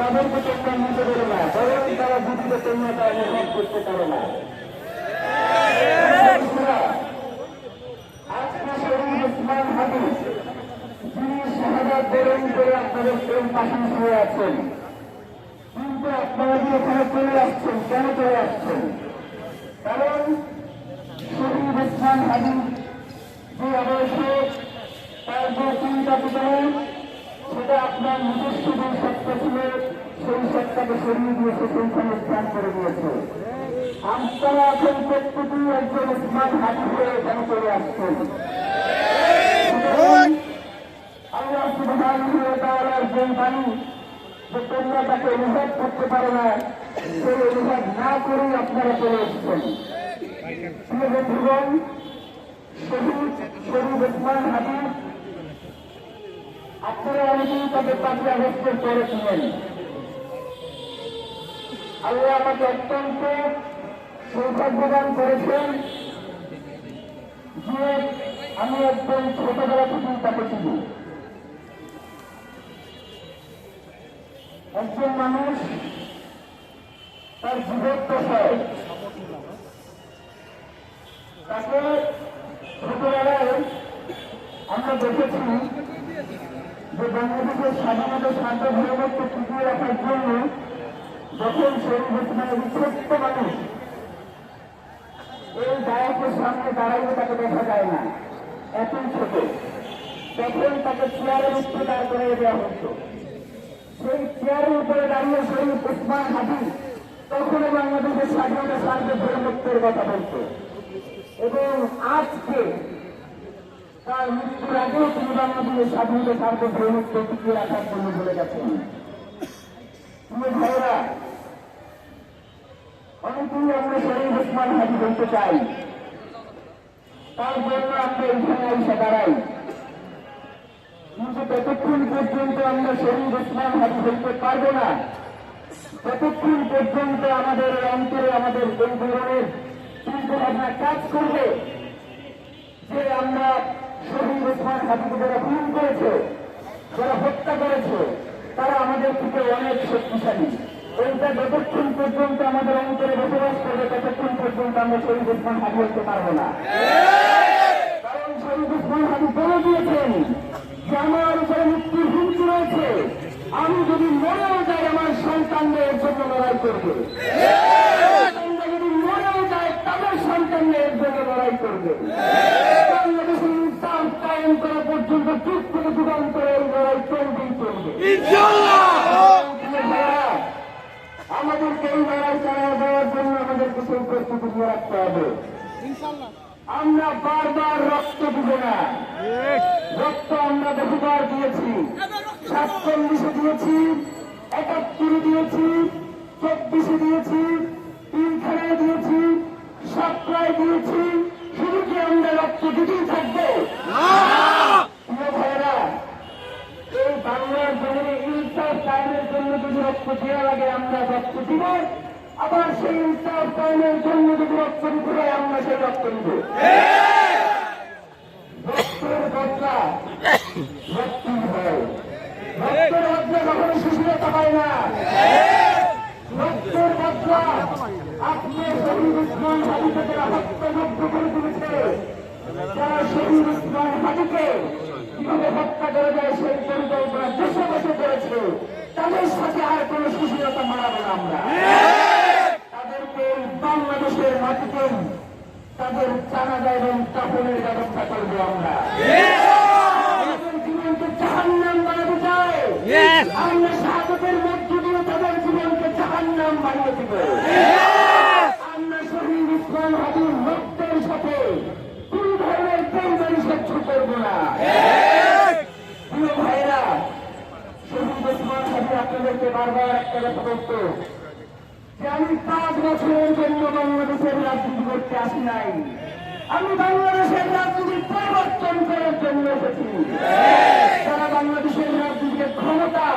তাদেরকে তোমরা নিতে পারো না, বরং তারা বুঝতে তোমরা তা অনুভব করতে পারো না। আজকে শহীদ ওসমান হাদি যিনি শাহাদাত বরণ করে আপনাদের প্রেম পাশে শুয়ে আছেন, কিন্তু আপনারা যে এখানে চলে আসছেন, কেন চলে আসছেন? কারণ শহীদ ওসমান হাদি যে অবশ্যই তার যে চিন্তা চেতনা, সেটা আপনার নিজস্ব যে সত্তা ছিল সেই সত্তাকে সরিয়ে দিয়েছে, সেইখানে স্থান করে দিয়েছে। আপনারা এখন প্রত্যেকেই একজন ওসমান হাদি হয়ে এখানে চলে আসছেন। আল্লাহ সুবহানাহু ওয়া তাআলার যে বাণী, যে তোমরা তাকে অনুভব করতে পারো না, সেই অনুভব না করেই আপনারা চলে এসেছেন। প্রিয় বন্ধুগণ, শহীদ ওসমান হাদি আপনারা অনেকেই তাদের 5 আগস্টের পরে ছিলেন। আল্লাহ আমাকে অত্যন্ত সৌভাগ্যবান করেছেন যে আমি একদম ছোটবেলা থেকেই তাকে চিনি। একজন মানুষ তার জীবদ্দশায় তাকে ছোটবেলায় আমরা দেখেছি যে বাংলাদেশের স্বাধীনতা সার্বভৌমত্ব টিকিয়ে রাখার জন্য যখন শহীদ ওসমান ছোট্ট মানুষ এই গায়কের সামনে দাঁড়াইলে তাকে দেখা যায় না, এতই ছোট, তখন তাকে চেয়ারের উপরে দাঁড় করিয়ে দেওয়া হতো। সেই চেয়ারের উপরে দাঁড়িয়ে শহীদ ওসমান হাদি তখন বাংলাদেশের স্বাধীনতা সার্বভৌমত্বের কথা বলত এবং আজকে তার মৃত্যুর আগেও তিনি বাংলাদেশের স্বাধীনতা সার্বভৌমত্ব টিকিয়ে রাখার জন্য বলে গেছেন। ভাইরা, অনেকেই আমরা শহীদ ওসমান হাদি বলতে চাই, তার জন্য আমরা এখানে এসে দাঁড়াই, কিন্তু ততক্ষণ পর্যন্ত আমরা শহীদ ওসমান হাদি বলতে পারবো না ততক্ষণ পর্যন্ত আমাদের অন্তরে আমাদের এই ধরনের চিন্তা ভাবনা কাজ করবে যে আমরা শহীদ ওসমান হাদিকে যারা খুন করেছে, যারা হত্যা করেছে, তারা আমাদের থেকে অনেক শক্তিশালী। এইটা যতক্ষণ পর্যন্ত আমাদের অন্তরে বসবাস করবে ততক্ষণ পর্যন্ত আমরা শহীদ ওসমান হাদি হতে পারবো না। কারণ শহীদ ওসমান হাদি বলে দিয়েছেন যে আমার উপরে মৃত্যুর হুমকি রয়েছে, আমি যদি মরেও যাই আমার সন্তানদের জন্য লড়াই করবে, যদি মরেও যায় তাদের সন্তানদের জন্য লড়াই করবে। বাংলাদেশের ইসলাম কায়েম করা পর্যন্ত যুগ থেকে যুগান্তরে এই লড়াই চলবেই চলবে। আমাদেরকে এই লড়াই চালিয়ে দেওয়ার জন্য আমাদেরকে সেই প্রস্তুতি নিয়ে রাখতে হবে। আমরা বারবার রক্ত দিব না, রক্ত আমরা বহুবার দিয়েছি, 47-এ দিয়েছি, 71-এ দিয়েছি, 24-এ দিয়েছি, 3খানায় দিয়েছি, 17-য় দিয়েছি, শুধু কি আমরা রক্ত দিতেই থাকবো? ভাইয়েরা, এই বাংলার জমিনে ইনসাফ কায়েমের জন্য যদি রক্ত দেওয়া লাগে আমরা রক্ত দিব, আবার সেই ইনসাফ কায়েমের জন্য যদি রক্ত দিতে হয় আমরা সেই রক্ত দিব। রক্তের বদলা রক্তই হয়, রক্তের বদলা কখনো সুশীলতা হয় না। রক্তের বদলা আপনি শহীদ ওসমান হাদিকে যারা হত্যাযজ্ঞ করে তুলেছে, যারা শহীদ ওসমান হাদিকে কিভাবে হত্যা করা যায় সেই পরিকল্পনা দেশে বসে করেছে, তাদের সাথে আর কোন সুশীলতা মানাবো না আমরা। তাদেরকে বাংলাদেশের মাটিতে তাদের জানাজা এবং কাফনের ব্যবস্থা করবো আমরা। তাদের জীবনকে জাহান্নাম বানাতে চাই, আমরা শাহাদাতের মধ্য দিয়ে তাদের জীবনকে জাহান্নাম বানিয়ে দিব। আমরা শহীদ ওসমান হাদির রক্তের সাথে কোন ধরনের প্রেমবাড়ি সহ্য করবো না। প্রিয় ভাইরা, শহীদ ওসমান হাদি আপনাদেরকে বারবার একটা কথা বলতো যে আমি 5 বছরের জন্য বাংলাদেশের রাজনীতি করতে আসি নাই, আমি বাংলাদেশের রাজনীতির পরিবর্তন করার জন্য এসেছি। যারা বাংলাদেশের রাজনীতিকে ক্ষমতা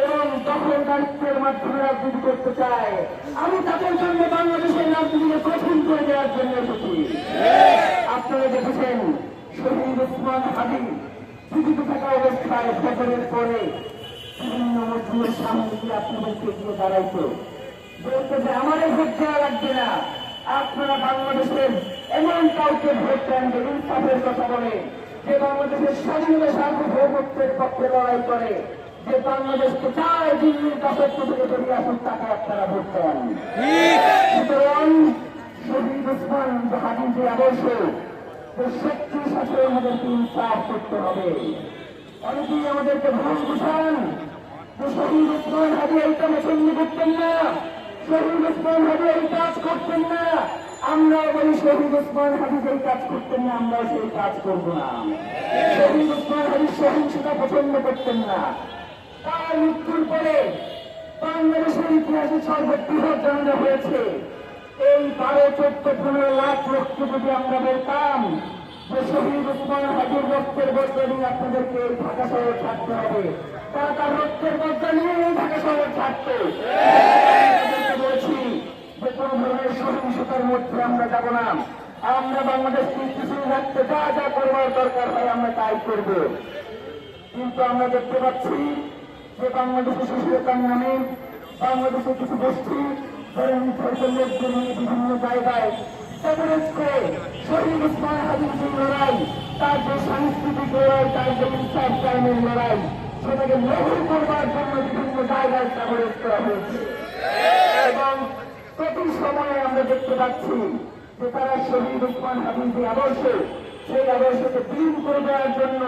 এবং দখলদারিত্বের মাধ্যমে রাজনীতি করতে চায়, আমি তাদের জন্য বাংলাদেশের রাজনীতিকে কঠিন করে দেওয়ার জন্য এসেছি। আপনারা দেখেছেন শহীদ ওসমান হাদি জীবিত থাকা অবস্থায় ফজরের পরে বিভিন্ন মসজিদের সামনে গিয়ে আপনাদেরকে গিয়ে দাঁড়াইতো, বলতে যে আমাদের ভোট দেওয়া লাগবে না, আপনারা বাংলাদেশের এমন কাউকে ভোট দেন যে ইনসাফের কথা বলে, যে বাংলাদেশের স্বাধীনতা সার্বভৌমত্বের পক্ষে লড়াই করে, যে বাংলাদেশকে চায় দিল্লির দাসত্ব থেকে বেরিয়ে আসুন, তাকে আপনারা ভোট দেন। সুতরাং শহীদ ওসমান হাদির যে আদর্শ, যে শক্তির সাথে আমাদেরকে ইনসাফ করতে হবে। অনেকেই আমাদেরকে ভুল বুঝান যে শহীদ ওসমান হাদি এইটা পছন্দ করতেন না, শহীদ ওসমান হাদি এই কাজ করতেন না। আমরা বলি শহীদ ওসমান হাদি যেই কাজ করতেন না, আমরা সেই কাজ করবো না। শহীদ ওসমান হাদি সহিংসতা পছন্দ করতেন না। তার মৃত্যুর পরে বাংলাদেশের ইতিহাসে সর্ববৃহৎ জনতা হয়েছে। এই 12-14-15 লাখ রক্ত যদি আমরা বলতাম যে শহীদ ওসমান হাদির রক্তের বদলা নিয়ে আপনাদেরকে এই ঢাকা শহর ছাড়তে হবে, তারা তার রক্তের বদলা নিয়ে এই ঢাকা শহর ছাড়ত। বলছি যে কোন ধরনের সহিংসতার মধ্যে আমরা যাব না। আমরা বাংলাদেশকে কিছু রাখতে যা যা করবার দরকার হয় আমরা তাই করব। কিন্তু আমরা দেখতে পাচ্ছি যে বাংলাদেশের শিশুতার নামে বাংলাদেশের কিছু গোষ্ঠী ধরেন লোকদের নিয়ে বিভিন্ন জায়গায় কভারেজ করে শহীদ ওসমান হাদির যে লড়াই, তার যে সাংস্কৃতিক লড়াই, তার যে ইনসাফ কায়েমের লড়াই, সেটাকে লঘু করবার জন্য বিভিন্ন জায়গায় কভারেজ করা হয়েছে। এবং প্রতি সময়ে আমরা দেখতে পাচ্ছি যে তারা শহীদ ওসমান হাদির যে আদর্শ, সেই আদর্শকে বিলীন করে দেওয়ার জন্য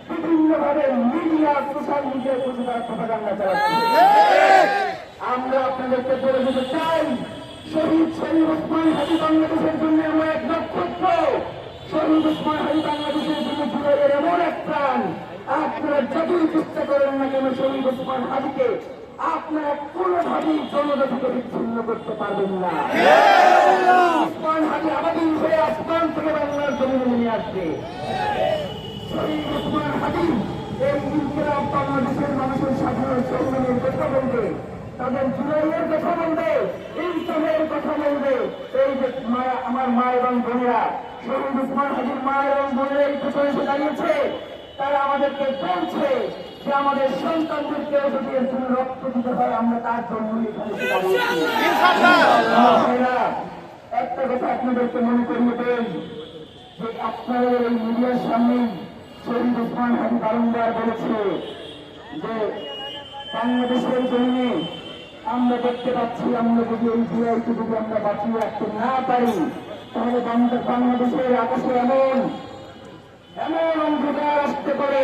বিভিন্নভাবে মিডিয়া, সোশ্যাল মিডিয়ায় কিছু তারা প্রপাগান্ডা চালাচ্ছে। আমরা আপনাদেরকে বলে দিতে চাই, শহীদ ওসমান হাদি বাংলাদেশের জন্য এমন এক নক্ষত্র, শহীদ ওসমান হাদি বাংলাদেশের জন্য জুলাইয়ের এমন এক প্রাণ। আপনারা যতই চেষ্টা করেন না কেন শহীদ ওসমান হাদিকে আপনারা কোনোভাবেই জনতা থেকে বিচ্ছিন্ন করতে পারবেন না। ওসমান হাদি আবাদিন হয়ে আসমান থেকে বাংলার জমিনে নিয়ে আসবে। শহীদ ওসমান হাদি এই ইনকিলাব বাংলাদেশের মানুষের স্বাধীনতা সংগ্রামের কথা বলবে, তাদের জুলাইয়ের কথা বলবে, ইনসাফের কথা বলবে। এই যে আমার মা এবং বোনেরা, শহীদ ওসমান হাদির মা এবং বোনেরা এই পেছনে এসে দাঁড়িয়েছে, তারা আমাদেরকে বলছে যে আমাদের সন্তানদেরকেও যদি এর জন্য রক্ত দিতে হয়, আমরা তার জন্য এখানে দাঁড়িয়েছি। একটা কথা আপনাদেরকে মনে করিয়ে দেন যে আপনাদের এই মিডিয়ার সামনে শহীদ ওসমান হাদি বারংবার বলেছে যে বাংলাদেশের জমিনে আমরা দেখতে পাচ্ছি, আমরা যদি এই জুলাইকে যদি আমরা বাঁচিয়ে রাখতে না পারি, তাহলে বাংলাদেশের আকাশে এমন অন্ধকার আসতে পারে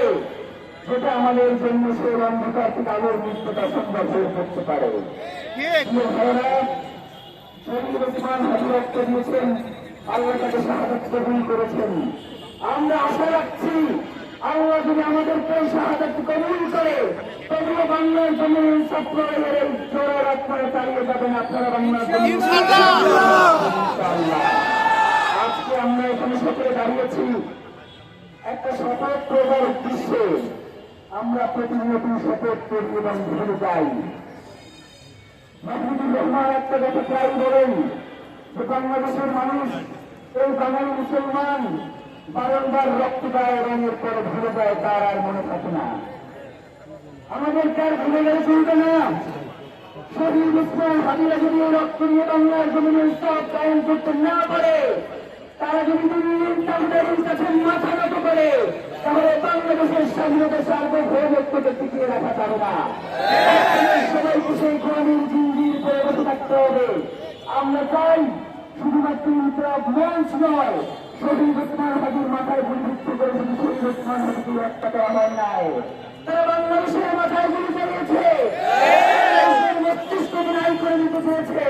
যেটা আমাদের জন্য সেই অন্ধকার থেকে আলোর মৃত্যুটা সম্ভব হয়ে পড়তে পারে। শহীদ ওসমান হাদি রক্ত দিয়েছেন, আল্লাহ তাকে শাহাদাত কবুল করেছেন। আমরা আশা রাখছি আল্লাহ যদি আমাদেরকে শাহাদাত কবুল করে, তবুও বাংলার জন্য ইনসাফ লড়াইয়ের এই জোরের আপনারা চালিয়ে যাবেন। আপনারা বাংলার জন্য আজকে আমরা এখানে সকলে দাঁড়িয়েছি একটা শপথ করবার উদ্দেশ্যে। আমরা প্রতিনিয়ত শপথ করি এবং ভুলে যাই। মাহমুদুর রহমান একটা কথা প্রায় বলেন যে বাংলাদেশের মানুষ, এই বাঙালি মুসলমান বারংবার রক্ত দেয় এবং এরপরে ভুলে যায়, তার আর মনে থাকে না। আমাদেরকে আর ভুলে গেলে চলবে না। শহীদ ওসমান হাদিরা যদি রক্ত নিয়ে বাংলার জমিনে ইনসাফ কায়েম করতে না পারে, তারা যদি দিল্লির তাদের কাছে মাথা নত করে, তাহলে বাংলাদেশের স্বাধীনতা সার্বভৌমত্বকে টিকিয়ে রাখা যাবে না। সবাইকে সেই গ্রামীণ জিন্দির করে বসে থাকতে হবে। আমরা চাই শুধুমাত্র ইনকিলাব মঞ্চ নয়, শহীদ ওসমান হাদির মাথায় গুলিবিদ্ধ করে শুধু শহীদ ওসমান হাদিকে একটা দেওয়া হয় নাই, তারা বাংলাদেশের মাথায় গুলি চালিয়েছে, মস্তিষ্ক বিনাই করে দিতে চেয়েছে।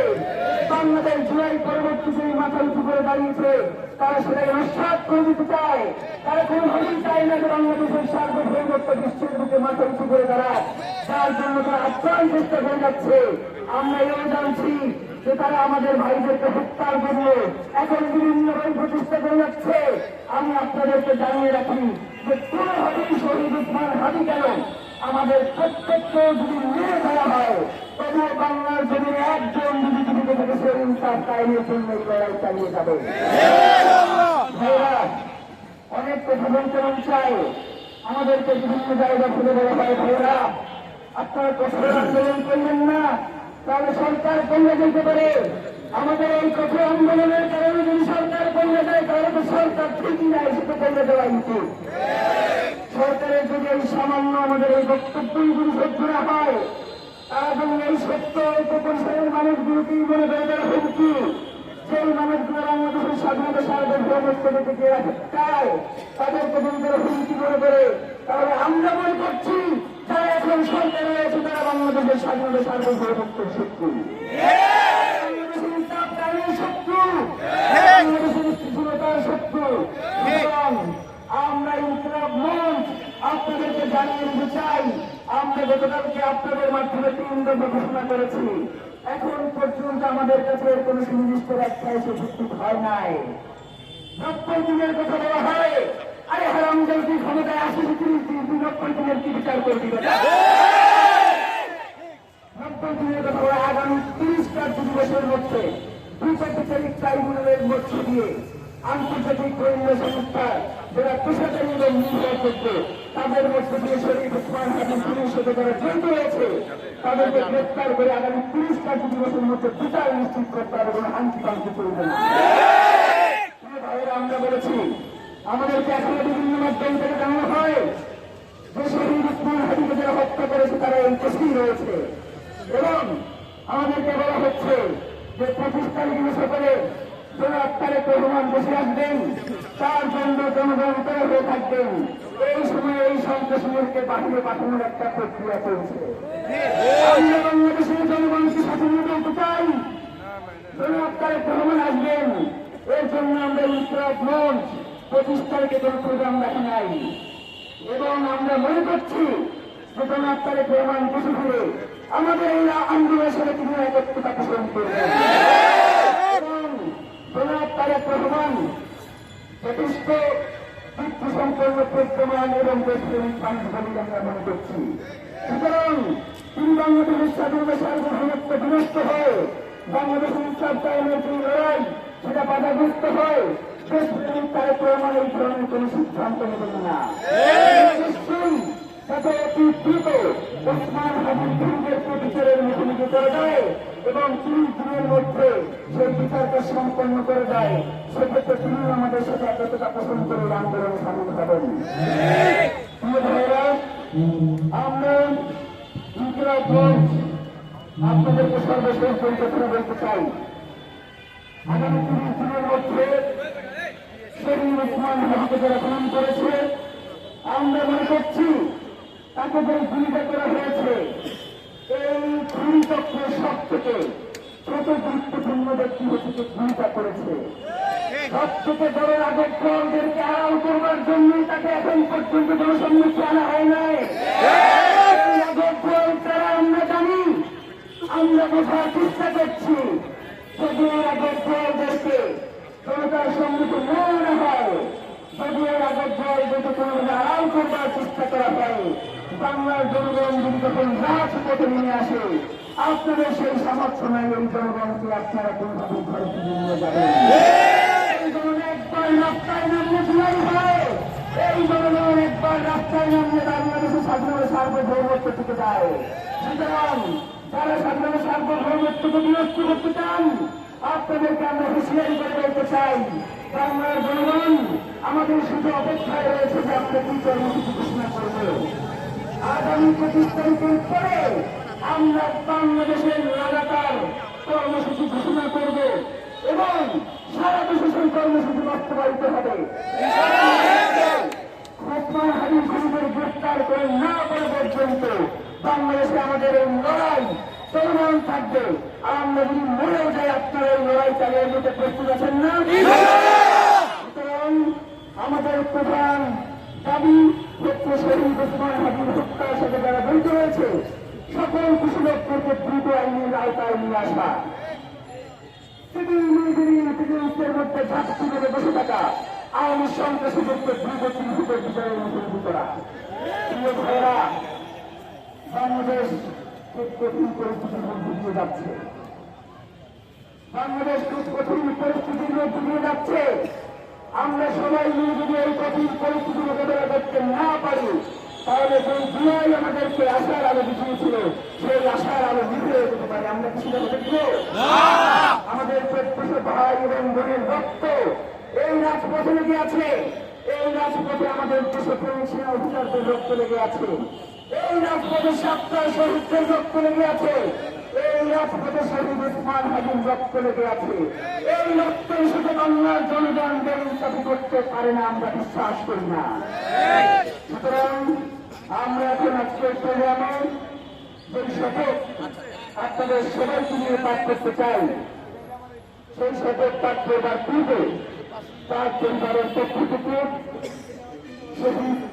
বাংলাদেশ জুলাই পরবর্তী সেই মাথা উঁচু করে দাঁড়িয়েছে, তারা সেটাকে নস্যাৎ করে দিতে চায়। তারা কোনোভাবেই চায় না যে বাংলাদেশের সার্বভৌমত্ব বিশ্বের বুকে মাথা উঁচু করে দাঁড়ায়, যার জন্য তারা আপ্রাণ চেষ্টা করে যাচ্ছে। আমরা এও জানছি যে তারা আমাদের ভাইদেরকে হত্যার জন্য এখন বিভিন্নভাবে প্রচেষ্টা করে যাচ্ছে। আমি আপনাদেরকে জানিয়ে রাখি যে কোনোভাবেই শহীদ ওসমান হাদি কেন, আমাদের প্রত্যেককে যদি মেরে ফেলা হয়, তবুও বাংলার জমিনে একজন যদি জীবিত থেকে সে ইনসাফ কায়েমের জন্য লড়াই চালিয়ে যাবে। অনেক কথা বলতে মন চায়, আমাদেরকে বিভিন্ন জায়গা থেকে বলা হয় ভাইরা আপনারা কঠোর আন্দোলন করলেন না, তাহলে সরকার বললে যেতে পারে। আমাদের এই কঠোর আন্দোলনের কারণে যদি সরকার বললে যায়, তাহলে তো সরকার ঠিকই নাই, সেটা বললে দেওয়া উচিত। সরকারের যদি এই সামান্য আমাদের এই বক্তব্যগুলি সহ্য না হয়, এবং এই সত্য পরিসরের মানুষগুলোকেই মনে করে তারা হুমকি, সেই মানুষগুলো বাংলাদেশের স্বাধীনতা সার্বভৌমত্ব থেকে রাখতে চায়, তাদেরকে যদি তারা হুমকি মনে করে, তাহলে আমরা মনে করছি যারা এখন সরকারে রয়েছে তারা বাংলাদেশের স্বাধীনতা সার্বভৌমত্বের শত্রু, বাংলাদেশের ইনসাফ-কায়েমের শত্রু, বাংলাদেশের স্থিতিশীলতার শত্রু। এবং আমরা ইনকিলাব মঞ্চ আপনাদেরকে জানিয়ে দিতে চাই, আমরা গতকালকে আপনাদের মাধ্যমে 3 দফা ঘোষণা করেছি। এখন পর্যন্ত আমাদের কাছে এর কোন সুনির্দিষ্ট ব্যাখ্যা এসে উপস্থিত হয় নাই। 90 দিনের কথা বলা হয়, আরে হারাম যদি ক্ষমতায় আসে 30 দিন 90 দিনের কি বিচার করবি? 90 দিনের কথা বলা, আগামী 30 কার্য দিবসের মধ্যে বিচারিক ট্রাইব্যুনালের মধ্য দিয়ে আন্তর্জাতিক গোয়েন্দা সংস্থা যারা পেশাদারী এবং নির্ভরযোগ্য তাদের মধ্য দিয়ে শরীফ ওসমান হাদির খুনের সাথে যারা জড়িত রয়েছে তাদেরকে গ্রেপ্তার করে আগামী 30 কার্য দিবসের মধ্যে বিচার নিশ্চিত করতে হবে, কোনো হাঙ্কি পাঙ্কি চলবে না। আমরা বলেছি, আমাদেরকে এখনো বিভিন্ন মাধ্যম থেকে জানানো হয় যে শরীফ ওসমান হাদিকে যারা হত্যা করেছে তারা এই দেশেই রয়েছে, এবং আমাদেরকে বলা হচ্ছে যে 25 তারিখে সকালে জনাব তারেক রহমান বসে আসবেন, তার জন্য জনগণ উত্তর হয়ে থাকবেন। এই সময় এই সন্ত্রাসীদেরকে বাহিরে পাঠানোর একটা প্রক্রিয়া চলছে। আমরা বাংলাদেশের জনগণকে সাথে নিয়ে বলতে চাই, জনাব তারেক রহমান আসবেন, এর জন্য আমরা ইনকিলাব মঞ্চ 25 তারিখে কোনো প্রোগ্রাম রাখি নাই, এবং আমরা মনে করছি যে জনাব তারেক রহমান বসে ফিরে আমাদের এই আন্দোলনের সাথে তিনি একত্রতা পোষণ করবেন। জনাব তারেক রহমান যথেষ্ট যুক্তিসম্পন্ন প্রজ্ঞামান এবং দেশপ্রেমিক মানুষ বলে আমরা মনে করছি। সুতরাং তিনি বাংলাদেশের স্বাধীনতা সার্বভৌমত্ব বিনষ্ট হয়, বাংলাদেশের ইনসাফ-কায়েমের যে লড়াই সেটা বাধাগ্রস্ত হয়, দেশপ্রেমিক তারেক রহমান এই ধরনের কোন সিদ্ধান্ত নেবেন না। যাতে অতি দ্রুত ওসমান হাদির খুনিদেরকে বিচারের মুখোমুখি করে দেয় এবং 30 দিনের মধ্যে সেই বিচারকে সম্পন্ন করে দেয়, সেক্ষেত্রে তিনি আমাদের সাথে একতা পোষণ করে আন্দোলনে সামিল হবেন। আমরা ইনকিলাব মঞ্চ আপনাদেরকে সর্বশেষ পরিকল্পনা বলতে চাই, আগামী 30 দিনের মধ্যে শরীফ ওসমান হাদিকে যারা খুন করেছে, আমরা মনে করছি তাকে যে গুলিটা করা হয়েছে, এই খুনি চক্রের সব থেকে ছোট গুরুত্বপূর্ণ ব্যক্তি হচ্ছে গুলিটা করেছে। সব থেকে বড় রাজকদেরকে আড়াল করবার জন্যই তাকে এখন পর্যন্ত জনসম্মুখে আনা হয় নাই। রাজকদল তারা আমরা জানি, আমরা বোঝার চেষ্টা করছি, যদি রাজকদেরকে জনতার সম্মুখে না আনা হয়, যদি রাজকদলকে কোনোভাবে আড়াল করবার চেষ্টা করা হয়, বাংলার জনগণ যদি তখন রাজপথে নেমে আসে, আপনাদের সেই সামর্থ্য নাই এই জনগণকে আপনারা কোনভাবে ঘরে ফিরে নিয়ে যাবেন। এই জনগণ একবার রাস্তায় নামলে জুলাই হয়, এই জনগণ একবার রাস্তায় নামলে বাংলাদেশের স্বাধীনতা সার্বভৌমত্ব থেকে যায়। সুতরাং যারা স্বাধীনতা সার্বভৌমত্বকে বিনষ্ট করতে চান, আপনাদেরকে আমরা হুঁশিয়ারি করে বলতে চাই, বাংলার জনগণ আমাদের শুধু অপেক্ষায় রয়েছে যে আমরা কি কর্মসূচি ঘোষণা করবো। আগামী 25 তারিখের পরে আমরা বাংলাদেশের লাগাতার কর্মসূচি ঘোষণা করব এবং সারা দেশে সেই কর্মসূচি বাস্তবায়িত হবে। ওসমান হাদির খুনিদের গ্রেফতার করে না করা পর্যন্ত বাংলাদেশে আমাদের এই লড়াই চলমান থাকবে। আমরা যদি মরেও যাই, আপনারা এই লড়াই চালিয়ে যেতে প্রস্তুত আছেন না? সুতরাং আমাদের প্রধান দাবি হচ্ছে শহীদ ওসমান হাদির হত্যার সাথে যারা জড়িত রয়েছে সকল কুশলক্ষকে দ্রুত আইনের আওতায় নিয়ে আসা, সিভিল মধ্যে ঝাঁকটি করে বসে থাকা আওয়ামী সন্ত্রাসীদেরকে দ্রুত চিহ্নিত বিচারের মুখোমুখি করা। প্রিয় ভাইয়েরা, বাংলাদেশ খুব কঠিন পরিস্থিতির মধ্যে দিয়ে যাচ্ছে, বাংলাদেশ খুব কঠিন পরিস্থিতির মধ্যে দিয়ে যাচ্ছে। আমরা সবাই মিলে যদি এই কঠিন পরিস্থিতি মোকাবেলা করতে না পারি, তাহলে সেই দুয়াই আমাদেরকে আশার আলো দেখিয়েছিল, সেই আশার আলো নিভে যেতে পারে। আমরা কি সেটা দেখব? আমাদের প্রত্যেক ভাই এবং বোনের রক্ত এই রাজপথে লেগে আছে। এই রাজপথে আমাদের দেশপ্রেমিক সেনা অফিসারদের রক্ত লেগে আছে। এই রাজপথে সাতটার শহীদদের রক্ত লেগে আছে। এই রাজপথে শহীদ ওসমান হাদির রক্ত লেগে আছে। এই রক্তের সাথে বাংলার জনগণ বেইনসাফি করতে পারে না, আমরা বিশ্বাস করি না। সুতরাং আমরা এখন আজকের প্রোগ্রামে যে শপথ আপনাদের সবাইকে নিয়ে পাঠ করতে চাই, সেই শপথ পাঠ করবার পূর্বে তার পরিবারের পক্ষ থেকে শহীদ